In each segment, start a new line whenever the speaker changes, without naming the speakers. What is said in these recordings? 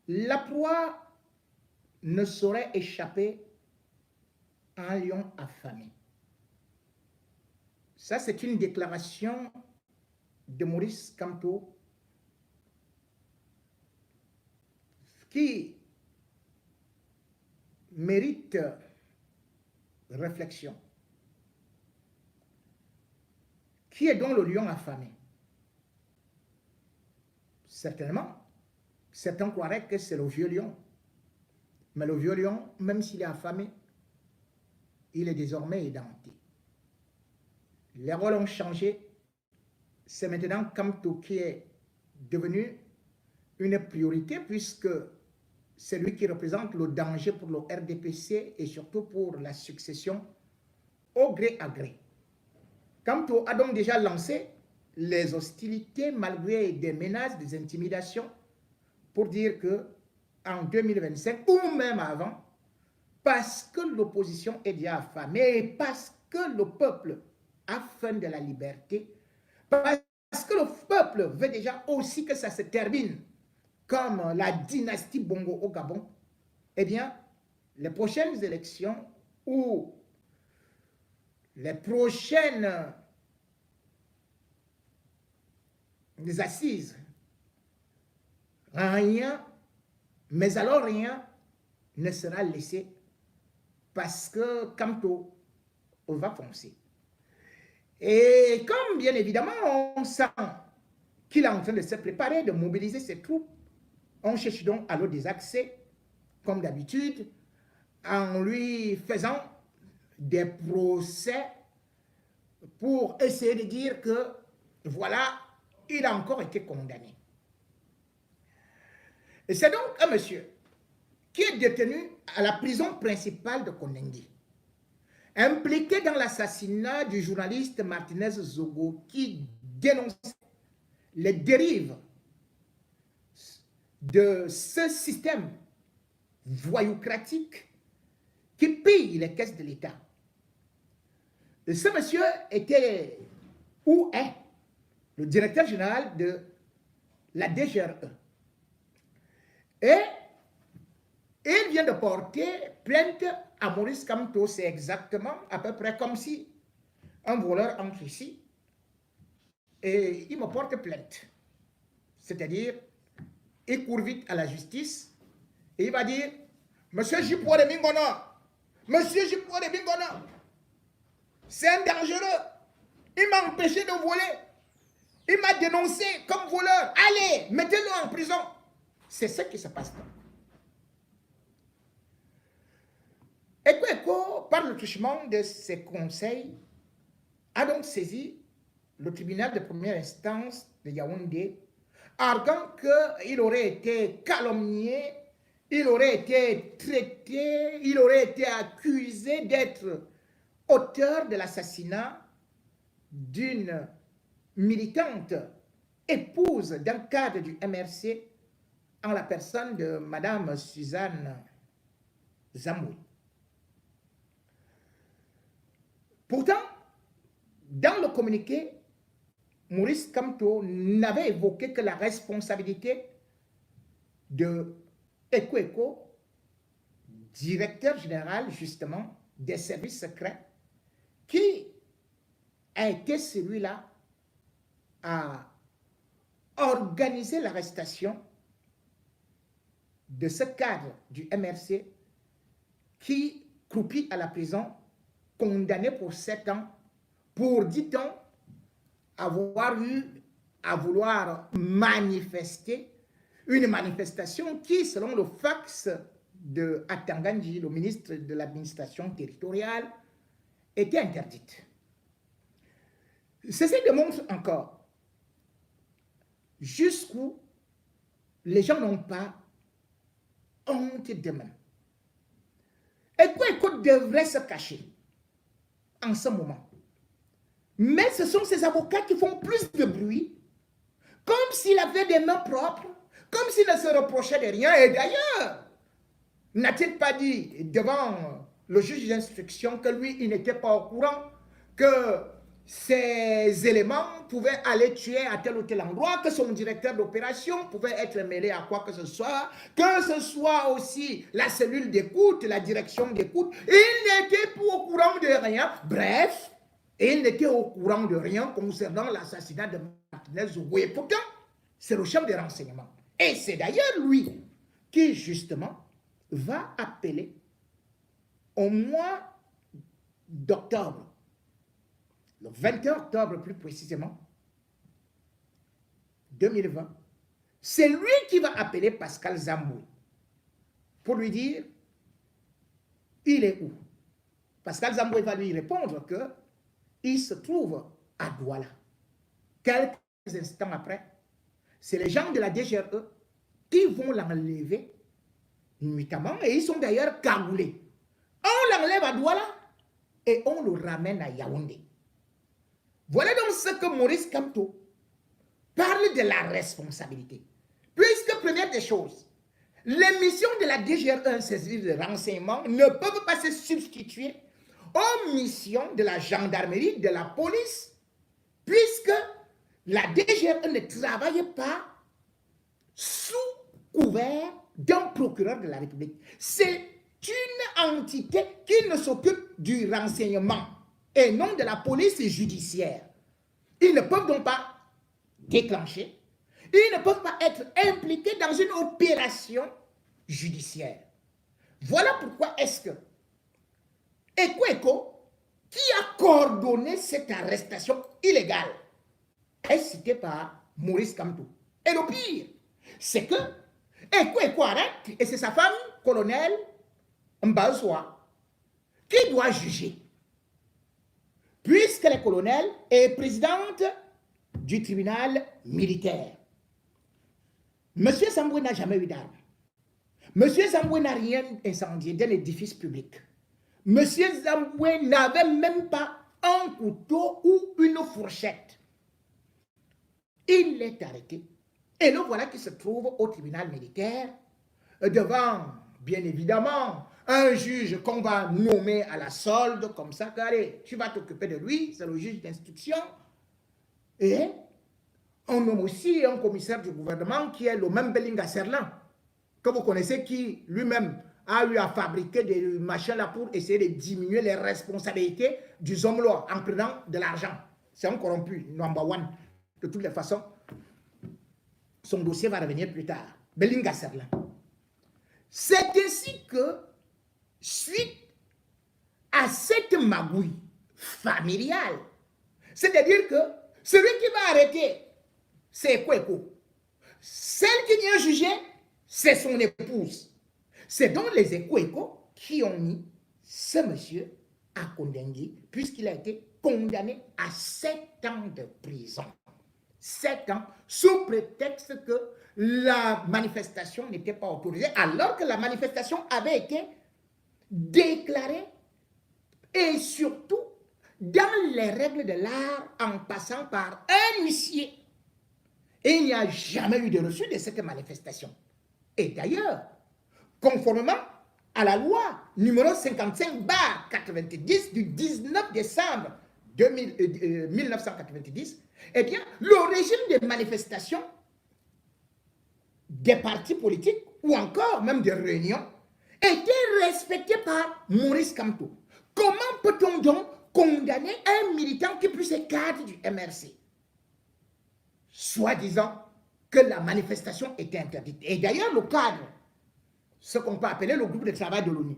La proie ne saurait échapper à un lion affamé. Ça, c'est une déclaration de Maurice Kamto qui mérite réflexion. Qui est donc le lion affamé? Certainement, certains croiraient que c'est le vieux lion. Mais le vieux lion, même s'il est affamé, il est désormais édenté. Les rôles ont changé. C'est maintenant Kamto qui est devenu une priorité puisque c'est lui qui représente le danger pour le RDPC et surtout pour la succession au gré à gré. Kamto a donc déjà lancé les hostilités malgré des menaces, des intimidations pour dire que en 2025 ou même avant, parce que l'opposition est déjà affamée, parce que le peuple a faim de la liberté, parce que le peuple veut déjà aussi que ça se termine comme la dynastie Bongo au Gabon, eh bien, les prochaines élections ou les prochaines assises, rien, mais alors rien ne sera laissé parce que Kamto va foncer. Et comme bien évidemment on sent qu'il est en train de se préparer, de mobiliser ses troupes, on cherche donc à le désaxer, comme d'habitude, en lui faisant des procès pour essayer de dire que, voilà, il a encore été condamné. Et c'est donc un monsieur qui est détenu à la prison principale de Kondengi, impliqué dans l'assassinat du journaliste Martinez Zogo qui dénonçait les dérives de ce système voyoucratique qui pille les caisses de l'État. Ce monsieur était ou est le directeur général de la DGRE. Et il vient de porter plainte à Maurice Kamto. C'est exactement à peu près comme si un voleur entre ici et il me porte plainte. C'est-à-dire, il court vite à la justice et il va dire, Monsieur Jipo de Mingona, Monsieur Jipo de Mingona, c'est un dangereux. Il m'a empêché de voler. Il m'a dénoncé comme voleur. Allez, mettez-le en prison. C'est ce qui se passe là. Ekweko, par le truchement de ses conseils, a donc saisi le tribunal de première instance de Yaoundé, arguant qu'il aurait été calomnié, il aurait été traité, il aurait été accusé d'être auteur de l'assassinat d'une militante épouse d'un cadre du MRC en la personne de Madame Suzanne Zamoui. Pourtant, dans le communiqué, Maurice Kamto n'avait évoqué que la responsabilité de Ekweko, directeur général justement des services secrets, qui a été celui-là à organiser l'arrestation de ce cadre du MRC qui croupit à la prison, condamné pour 7 ans, pour, dit-on, avoir eu à vouloir manifester une manifestation qui, selon le fax de Atanganji, le ministre de l'administration territoriale, était interdite. Ceci démontre encore jusqu'où les gens n'ont pas honte d'eux-mêmes. Et quoi devrait se cacher en ce moment. Mais ce sont ces avocats qui font plus de bruit, comme s'il avait des mains propres, comme s'il ne se reprochait de rien. Et d'ailleurs, n'a-t-il pas dit devant le juge d'instruction que lui, il n'était pas au courant que ces éléments pouvaient aller tuer à tel ou tel endroit, que son directeur d'opération pouvait être mêlé à quoi que ce soit aussi la cellule d'écoute, la direction d'écoute. Il n'était pas au courant de rien. Bref, il n'était au courant de rien concernant l'assassinat de Martinez Zougoé. Pourtant, c'est le chef des renseignements. Et c'est d'ailleurs lui qui, justement, va appeler au mois d'octobre, le 21 octobre plus précisément, 2020, c'est lui qui va appeler Pascal Zamboué pour lui dire, il est où? Pascal Zamboué va lui répondre que il se trouve à Douala. Quelques instants après, c'est les gens de la DGRE qui vont l'enlever nuitamment, et ils sont d'ailleurs cagoulés. On l'enlève à Douala et on le ramène à Yaoundé. Voilà donc ce que Maurice Kamto parle de la responsabilité. Puisque, première des choses, les missions de la DGRE, service de renseignement, ne peuvent pas se substituer aux missions de la gendarmerie, de la police, puisque la DGRE ne travaille pas sous couvert d'un procureur de la République. C'est une entité qui ne s'occupe du renseignement et non de la police judiciaire. Ils ne peuvent donc pas déclencher, ils ne peuvent pas être impliqués dans une opération judiciaire. Voilà pourquoi est-ce que Ekweko, qui a coordonné cette arrestation illégale, est cité par Maurice Kamto. Et le pire, c'est que Ekweko arrête, et c'est sa femme, colonel Mbazoua, qui doit juger. Puisque le colonel est présidente du tribunal militaire. Monsieur Zamboué n'a jamais eu d'arme. Monsieur Zamboué n'a rien incendié d'un édifice public. Monsieur Zamboué n'avait même pas un couteau ou une fourchette. Il est arrêté. Et le voilà qui se trouve au tribunal militaire devant, bien évidemment, un juge qu'on va nommer à la solde, comme ça, allez, tu vas t'occuper de lui, c'est le juge d'instruction. Et on nomme aussi un commissaire du gouvernement qui est le même Belinga Serlan, que vous connaissez, qui lui-même a eu à fabriquer des machins là pour essayer de diminuer les responsabilités du Zomlo en prenant de l'argent. C'est un corrompu, number one. De toutes les façons, son dossier va revenir plus tard. Belinga Serlan. C'est ainsi que, suite à cette magouille familiale, c'est-à-dire que celui qui va arrêter, c'est Ekweko. Celle qui vient juger, c'est son épouse. C'est donc les Ekweko qui ont mis ce monsieur à Kondengi, puisqu'il a été condamné à 7 ans de prison. 7 ans, sous prétexte que la manifestation n'était pas autorisée, alors que la manifestation avait été déclarée, et surtout dans les règles de l'art, en passant par un huissier. Et il n'y a jamais eu de reçu de cette manifestation. Et d'ailleurs, conformément à la loi numéro 55/90 du 19 décembre 1990, eh bien, le régime de manifestation des partis politiques ou encore même des réunions était respecté par Maurice Kamto. Comment peut-on donc condamner un militant qui puisse être cadre du MRC, soi-disant que la manifestation était interdite? Et d'ailleurs, le cadre, ce qu'on peut appeler le groupe de travail de l'ONU,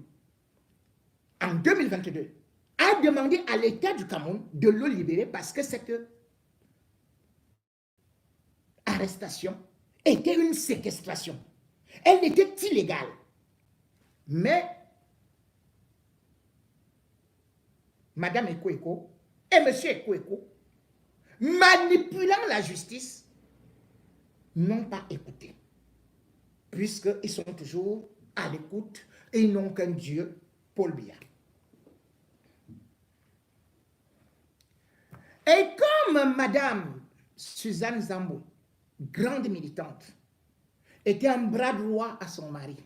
en 2022, a demandé à l'État du Cameroun de le libérer parce que cette arrestation était une séquestration. Elle était illégale. Mais Madame Ekweko et Monsieur Ekweko, manipulant la justice, n'ont pas écouté, puisqu'ils sont toujours à l'écoute et ils n'ont qu'un Dieu, Paul Biya. Et comme Madame Suzanne Zamboué, grande militante, était un bras droit à son mari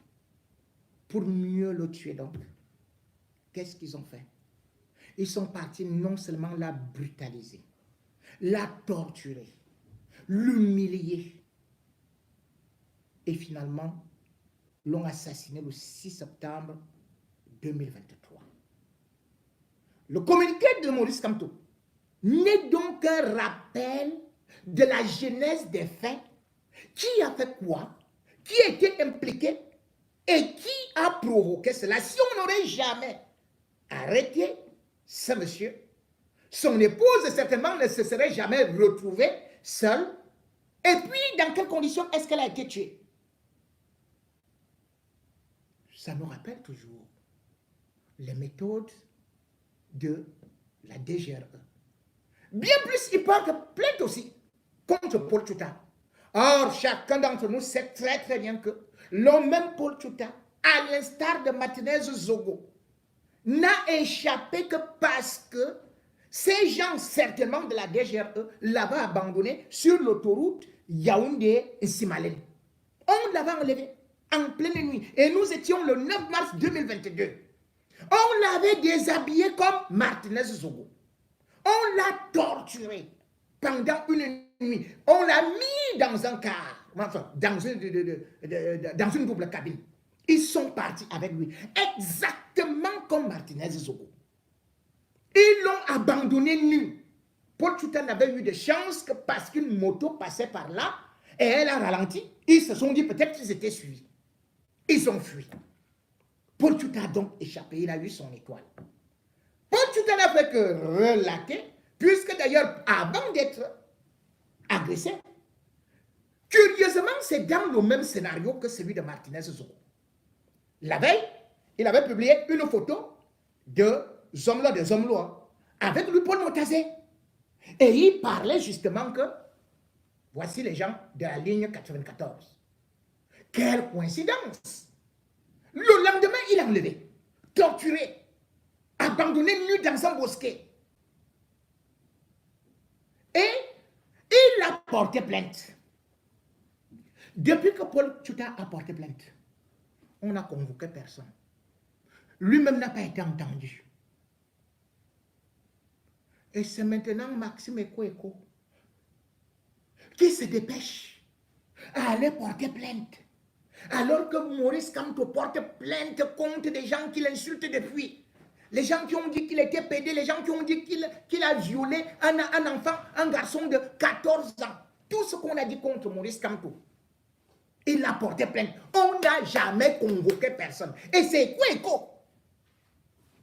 pour mieux le tuer donc, qu'est-ce qu'ils ont fait? Ils sont partis non seulement la brutaliser, la torturer, l'humilier. Et finalement, l'ont assassiné le 6 septembre 2023. Le communiqué de Maurice Kamto n'est donc un rappel de la genèse des faits, qui a fait quoi, qui était impliqué et qui a provoqué cela. Si on n'aurait jamais arrêté ce monsieur, son épouse certainement ne se serait jamais retrouvée seule. Et puis, dans quelles conditions est-ce qu'elle a été tuée? Ça nous rappelle toujours les méthodes de la DGRE. Bien plus, il porte plainte aussi contre Paul Tchouta. Or, chacun d'entre nous sait très très bien que l'homme même Paul Tchouta, à l'instar de Martinez Zogo, n'a échappé que parce que ces gens, certainement de la DGRE, l'avaient abandonné sur l'autoroute Yaoundé-Simalène. On l'avait enlevé en pleine nuit. Et nous étions le 9 mars 2022. On l'avait déshabillé comme Martinez Zogo. On l'a torturé pendant une nuit. On l'a mis dans un car, enfin, dans une double cabine. Ils sont partis avec lui, exactement comme Martinez Zogo. Ils l'ont abandonné nu. Paul Tchouta n'avait eu de chance que parce qu'une moto passait par là et elle a ralenti. Ils se sont dit peut-être qu'ils étaient suivis. Ils ont fui. Paul Tchouta a donc échappé, il a eu son étoile. Paul Tchouta n'a fait que relater, puisque d'ailleurs, avant d'être agressé, curieusement, c'est dans le même scénario que celui de Martinez Zogo. La veille, il avait publié une photo de Zomlo de Zomlo avec lui Paul Motazé. Et il parlait justement que voici les gens de la ligne 94. Quelle coïncidence! Le lendemain, il a enlevé, torturé, abandonné nu dans un bosquet. Et il a porté plainte. Depuis que Paul Tchouta a porté plainte, on n'a convoqué personne. Lui-même n'a pas été entendu. Et c'est maintenant Maxime Eko qui se dépêche à aller porter plainte. Alors que Maurice Kamto porte plainte contre des gens qui l'insultent depuis. Les gens qui ont dit qu'il était pédé, les gens qui ont dit qu'il a violé un enfant, un garçon de 14 ans. Tout ce qu'on a dit contre Maurice Kamto. Il a porté plainte. On n'a jamais convoqué personne. Et c'est Kweko,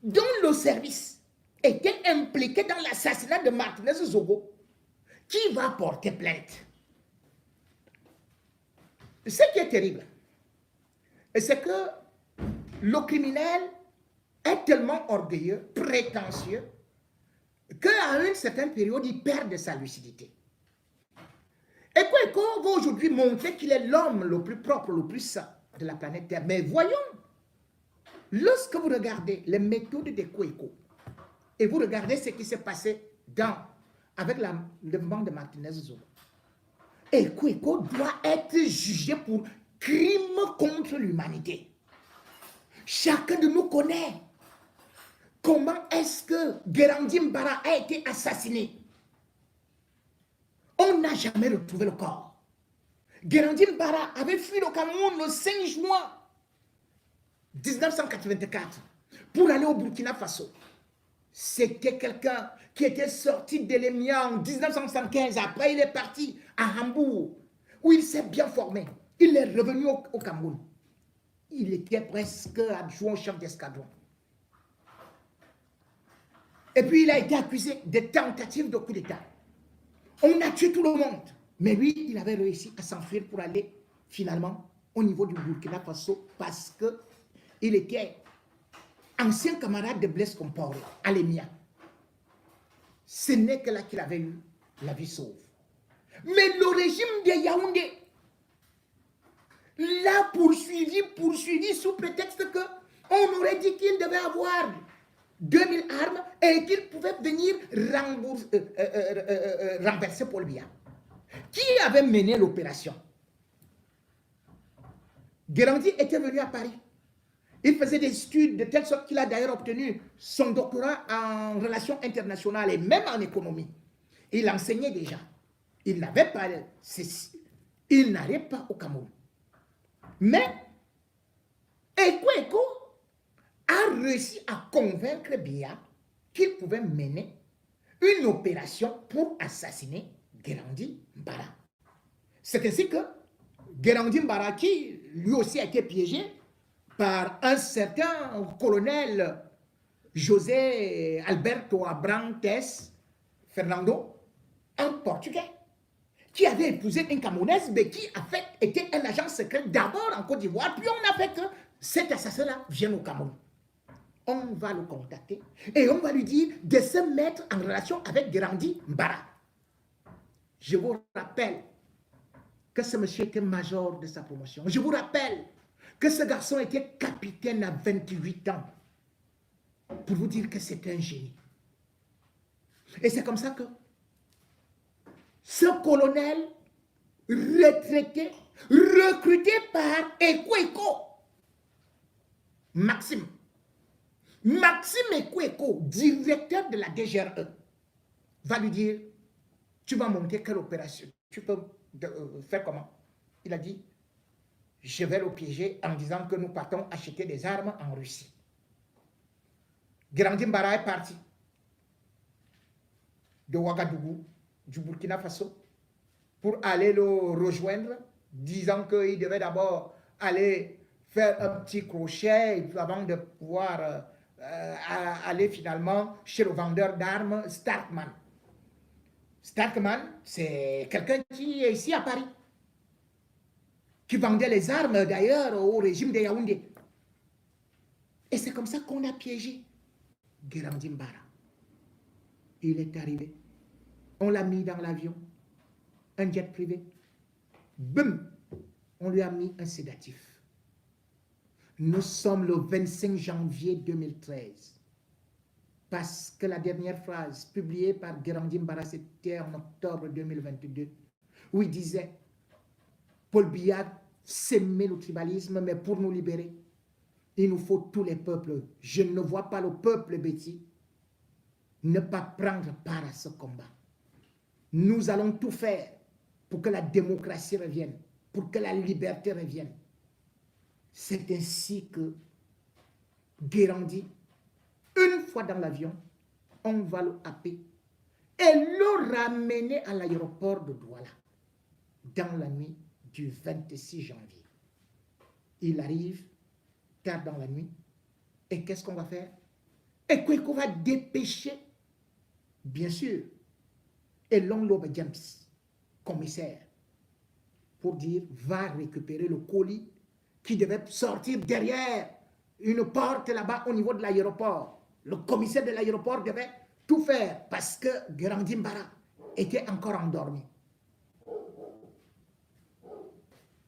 dont le service était impliqué dans l'assassinat de Martinez Zogo, qui va porter plainte. Ce qui est terrible, c'est que le criminel est tellement orgueilleux, prétentieux, qu'à une certaine période, il perd de sa lucidité. Et Kweko va aujourd'hui montrer qu'il est l'homme le plus propre, le plus sain de la planète Terre. Mais voyons, lorsque vous regardez les méthodes de Kweko, et vous regardez ce qui s'est passé avec le mouvement de Martinez Zogo, et Kweko doit être jugé pour crime contre l'humanité. Chacun de nous connaît comment est-ce que Guérandi Mbara a été assassiné. On n'a jamais retrouvé le corps. Guérandi Mbara avait fui le Cameroun le 5 juin 1984 pour aller au Burkina Faso. C'était quelqu'un qui était sorti de l'EMIA en 1975. Après, il est parti à Hambourg, où il s'est bien formé. Il est revenu au Cameroun. Il était presque adjoint au chef d'escadron. Et puis, il a été accusé de tentative de coup d'État. On a tué tout le monde. Mais lui, il avait réussi à s'enfuir pour aller, finalement, au niveau du Burkina Faso, parce qu'il était ancien camarade de Blaise Compaoré, à l'EMIA. Ce n'est que là qu'il avait eu la vie sauve. Mais le régime de Yaoundé l'a poursuivi sous prétexte qu'on aurait dit qu'il devait avoir 2000 armes et qu'il pouvait venir renverser Paul Biya. Qui avait mené l'opération? Guérandi était venu à Paris. Il faisait des études de telle sorte qu'il a d'ailleurs obtenu son doctorat en relations internationales et même en économie. Il enseignait déjà. Il n'avait pas ceci. Il n'arrivait pas au Cameroun. Mais Eko a réussi à convaincre Biya qu'il pouvait mener une opération pour assassiner Guérandi Mbara. C'est ainsi que Guérandi Mbara, qui lui aussi a été piégé par un certain colonel José Alberto Abrantes Fernando, un Portugais, qui avait épousé une Camerounaise, mais qui en fait était un agent secret d'abord en Côte d'Ivoire, puis on a fait que cet assassin-là vienne au Cameroun. On va le contacter et on va lui dire de se mettre en relation avec Guérandi Mbara. Je vous rappelle que ce monsieur était major de sa promotion. Je vous rappelle que ce garçon était capitaine à 28 ans. Pour vous dire que c'est un génie. Et c'est comme ça que ce colonel retraité, recruté par Eko, Maxime Eko, directeur de la DGRE, va lui dire, tu vas monter quelle opération? Tu peux faire comment? Il a dit, je vais le piéger en disant que nous partons acheter des armes en Russie. Guérandi Mbara est parti de Ouagadougou, du Burkina Faso, pour aller le rejoindre, disant qu'il devait d'abord aller faire un petit crochet avant de pouvoir aller finalement chez le vendeur d'armes Starkman. Starkman, c'est quelqu'un qui est ici à Paris, qui vendait les armes d'ailleurs au régime de Yaoundé. Et c'est comme ça qu'on a piégé Guérandi Mbara. Il est arrivé. On l'a mis dans l'avion, un jet privé. Boum, on lui a mis un sédatif. Nous sommes le 25 janvier 2013. Parce que la dernière phrase publiée par Guérandi Mbara, c'était en octobre 2022, où il disait, Paul Biya s'aimait le tribalisme, mais pour nous libérer, il nous faut tous les peuples. Je ne vois pas le peuple Betty ne pas prendre part à ce combat. Nous allons tout faire pour que la démocratie revienne, pour que la liberté revienne. C'est ainsi que Guérandi, une fois dans l'avion, on va le happer et le ramener à l'aéroport de Douala dans la nuit du 26 janvier. Il arrive tard dans la nuit et qu'est-ce qu'on va faire? Et qu'on va dépêcher, bien sûr, Elon Lobe James, commissaire, pour dire, va récupérer le colis qui devait sortir derrière une porte là-bas au niveau de l'aéroport. Le commissaire de l'aéroport devait tout faire parce que Guérandi Mbara était encore endormi.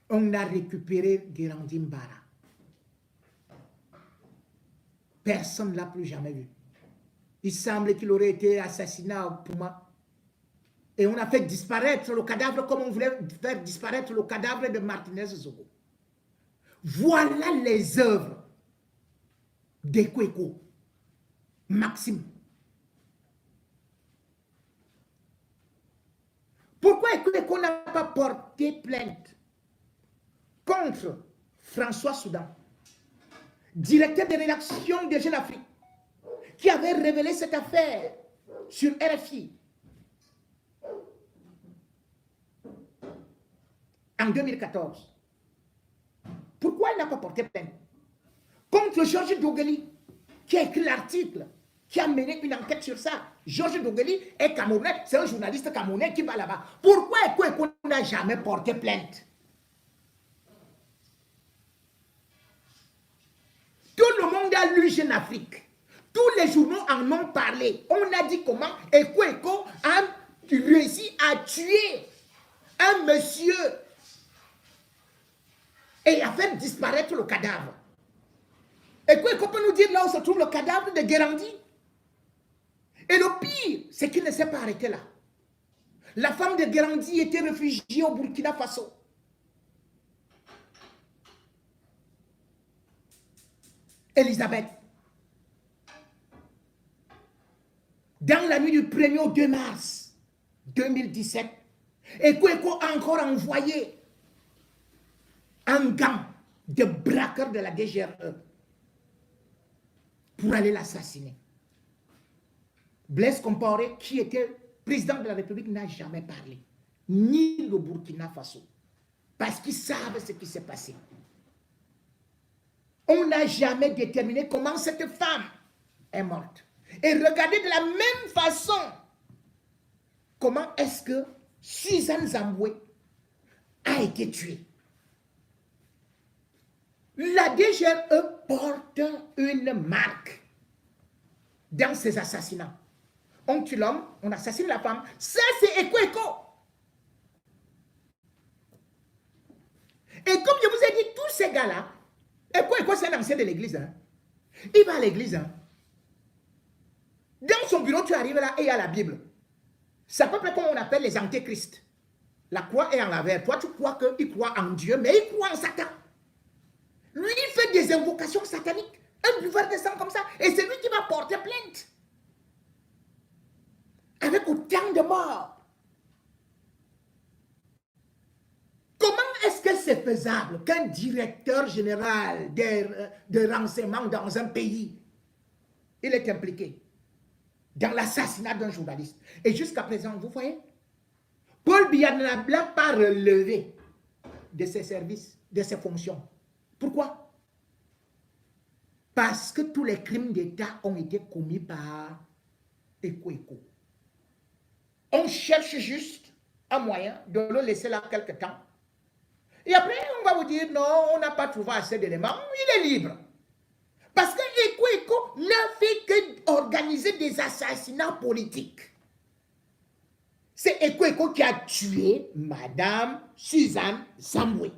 On a récupéré Guérandi Mbara. Personne ne l'a plus jamais vu. Il semble qu'il aurait été assassiné à Pouma. Et on a fait disparaître le cadavre comme on voulait faire disparaître le cadavre de Martinez Zogo. Voilà les œuvres d'Eko, Maxime. Pourquoi Eko n'a pas porté plainte contre François Soudan, directeur de rédaction de Jeune Afrique, qui avait révélé cette affaire sur RFI en 2014. Pourquoi il n'a pas porté plainte contre Georges Dogeli, qui a écrit l'article, qui a mené une enquête sur ça? Georges Dogeli est camerounais, c'est un journaliste camerounais qui va là-bas. Pourquoi Eko n'a jamais porté plainte? Tout le monde a lu Jeune Afrique. Tous les journaux en ont parlé. On a dit comment Eko a réussi à tuer un monsieur et a fait disparaître le cadavre. Eko peut nous dire là où se trouve le cadavre de Guérandi. Et le pire, c'est qu'il ne s'est pas arrêté là. La femme de Guérandi était réfugiée au Burkina Faso. Elisabeth. Dans la nuit du 1er au 2 mars 2017, Ekwe-Eko a encore envoyé un gang de braqueurs de la DGRE pour aller l'assassiner. Blaise Compaoré, qui était président de la République, n'a jamais parlé, ni le Burkina Faso, parce qu'ils savent ce qui s'est passé. On n'a jamais déterminé comment cette femme est morte. Et regardez de la même façon comment est-ce que Suzanne Zamboué a été tuée. La DGRE porte une marque dans ces assassinats. On tue l'homme, on assassine la femme. Ça, c'est Ekwe-Eko. Et comme je vous ai dit, tous ces gars-là, Ekwe-Eko, c'est un ancien de l'église. Hein. Il va à l'église. Hein. Dans son bureau, tu arrives là et il y a la Bible. C'est à peu près comme on appelle les antéchrists. La croix est en l'envers. Toi, tu crois qu'il croit en Dieu, mais il croit en Satan. Lui, il fait des invocations sataniques. Un buveur de sang comme ça. Et c'est lui qui va porter plainte. Avec autant de morts. Comment est-ce que c'est faisable qu'un directeur général de renseignement dans un pays, il est impliqué dans l'assassinat d'un journaliste? Et jusqu'à présent, vous voyez, Paul Biya ne l'a pas relevé de ses services, de ses fonctions. Pourquoi? Parce que tous les crimes d'État ont été commis par Ekwe-Eko. On cherche juste un moyen de le laisser là quelque temps. Et après, on va vous dire, non, on n'a pas trouvé assez d'éléments. Il est libre. Parce que Ekwe-Eko n'a fait qu'organiser des assassinats politiques. C'est Ekwe-Eko qui a tué Madame Suzanne Zamboué.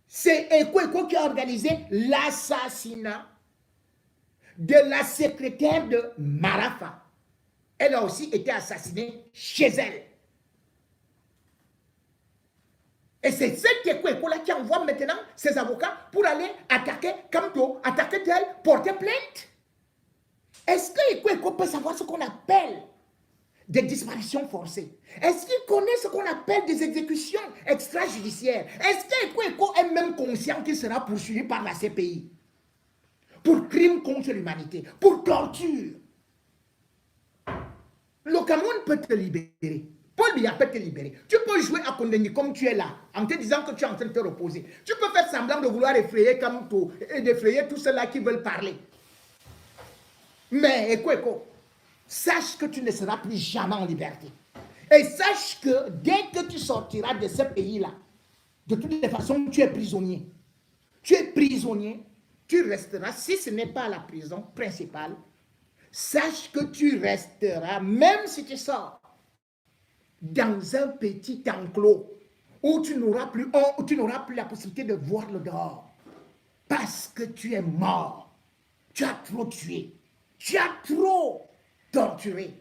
C'est Ekwe-Eko qui a organisé l'assassinat de la secrétaire de Marafa. Elle a aussi été assassinée chez elle. Et c'est cette Ekwe-Eko-là qui envoie maintenant ses avocats pour aller attaquer Kamto, attaquer tel, porter plainte. Est-ce que Ekwe-Eko peut savoir ce qu'on appelle des disparitions forcées? Est-ce qu'il connaît ce qu'on appelle des exécutions extrajudiciaires? Est-ce que Ekwe-Eko est même conscient qu'il sera poursuivi par la CPI pour crimes contre l'humanité, pour torture? Le Cameroun peut te libérer. Paul Biya peut te libérer. Tu peux jouer à Kondeni comme tu es là, en te disant que tu es en train de te reposer. Tu peux faire semblant de vouloir effrayer Kamto et d'effrayer tous ceux-là qui veulent parler. Mais Ekwe-Eko, sache que tu ne seras plus jamais en liberté. Et sache que dès que tu sortiras de ce pays-là, de toutes les façons, tu es prisonnier. Tu es prisonnier, tu resteras, si ce n'est pas la prison principale, sache que tu resteras, même si tu sors, dans un petit enclos où tu n'auras plus la possibilité de voir le dehors. Parce que tu es mort. Tu as trop tué. Tu as trop torturé.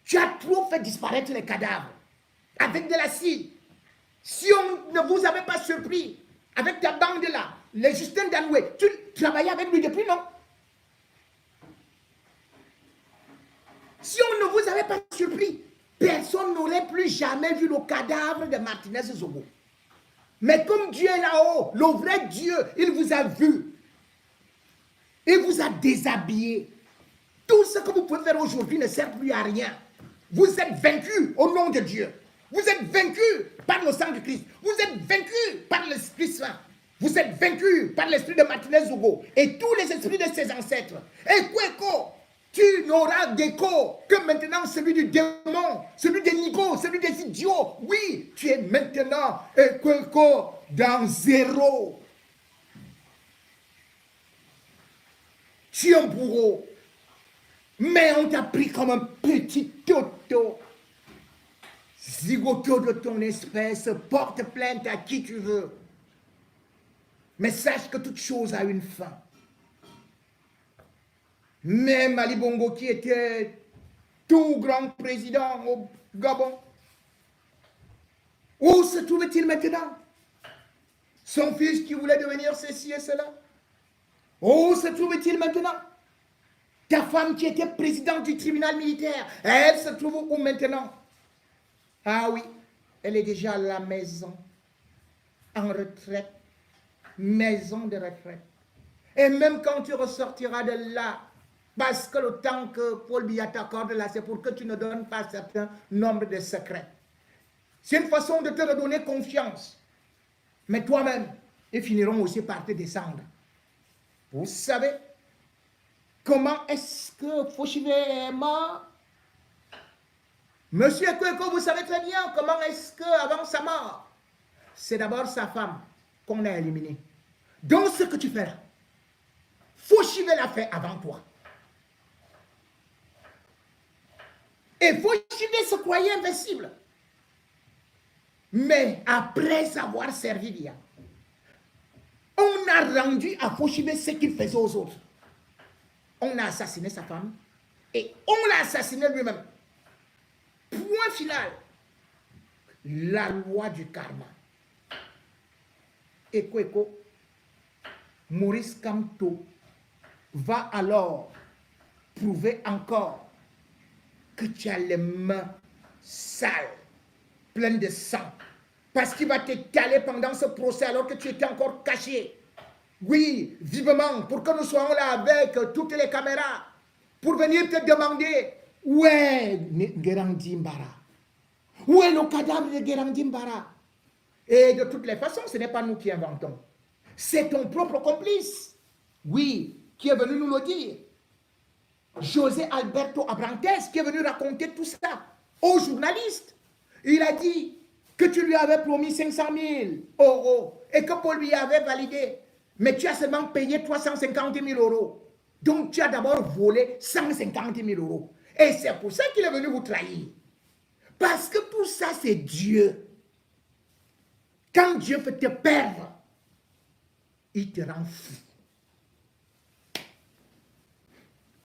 Tu as trop fait disparaître les cadavres avec de l'acide. Si on ne vous avait pas surpris avec ta bande là, les Justin Danoué, tu travaillais avec lui depuis, non? Si on ne vous avait pas surpris, personne n'aurait plus jamais vu le cadavre de Martinez Zogo. Mais comme Dieu est là-haut, le vrai Dieu, il vous a vu. Il vous a déshabillé. Tout ce que vous pouvez faire aujourd'hui ne sert plus à rien. Vous êtes vaincus au nom de Dieu. Vous êtes vaincus par le sang du Christ. Vous êtes vaincus par l'Esprit Saint. Vous êtes vaincus par l'esprit de Martinez Zogo et tous les esprits de ses ancêtres. Ekwe-Eko, tu n'auras d'écho que maintenant celui du démon, celui des nigauds, celui des idiots. Oui, tu es maintenant Ekwe-Eko dans zéro. Tu es un bourreau. Mais on t'a pris comme un petit toto. Zigoto de ton espèce, porte plainte à qui tu veux. Mais sache que toute chose a une fin. Même Ali Bongo, qui était tout grand président au Gabon, où se trouve-t-il maintenant? Son fils qui voulait devenir ceci et cela. Où se trouve-t-il maintenant? Ta femme qui était présidente du tribunal militaire, elle se trouve où maintenant? Ah oui, elle est déjà à la maison, en retraite, maison de retraite. Et même quand tu ressortiras de là, parce que le temps que Paul Biya t'accorde là, c'est pour que tu ne donnes pas un certain nombre de secrets. C'est une façon de te redonner confiance. Mais toi-même, ils finiront aussi par te descendre. Vous savez comment est-ce que Foshive est mort? Monsieur Kweko, vous savez très bien comment est-ce qu'avant sa mort, c'est d'abord sa femme qu'on a éliminée. Donc ce que tu fais là, Foshive l'a fait avant toi. Et Foshive se croyait invincible. Mais après avoir servi Biya, on a rendu à Foshive ce qu'il faisait aux autres. On a assassiné sa femme et on l'a assassiné lui-même. Point final. La loi du karma. Eko, Maurice Kamto va alors prouver encore que tu as les mains sales, pleines de sang. Parce qu'il va te caler pendant ce procès alors que tu étais encore caché. Oui, vivement, pour que nous soyons là avec toutes les caméras, pour venir te demander où est Guérandi Mbara? Où est le cadavre de Guérandi Mbara? Et de toutes les façons, ce n'est pas nous qui inventons. C'est ton propre complice, oui, qui est venu nous le dire. José Alberto Abrantes, qui est venu raconter tout ça aux journalistes. Il a dit que tu lui avais promis 500 000 euros et que Paul lui avait validé. Mais tu as seulement payé 350 000 euros. Donc tu as d'abord volé 150 000 euros. Et c'est pour ça qu'il est venu vous trahir. Parce que tout ça, c'est Dieu. Quand Dieu veut te perdre, il te rend fou.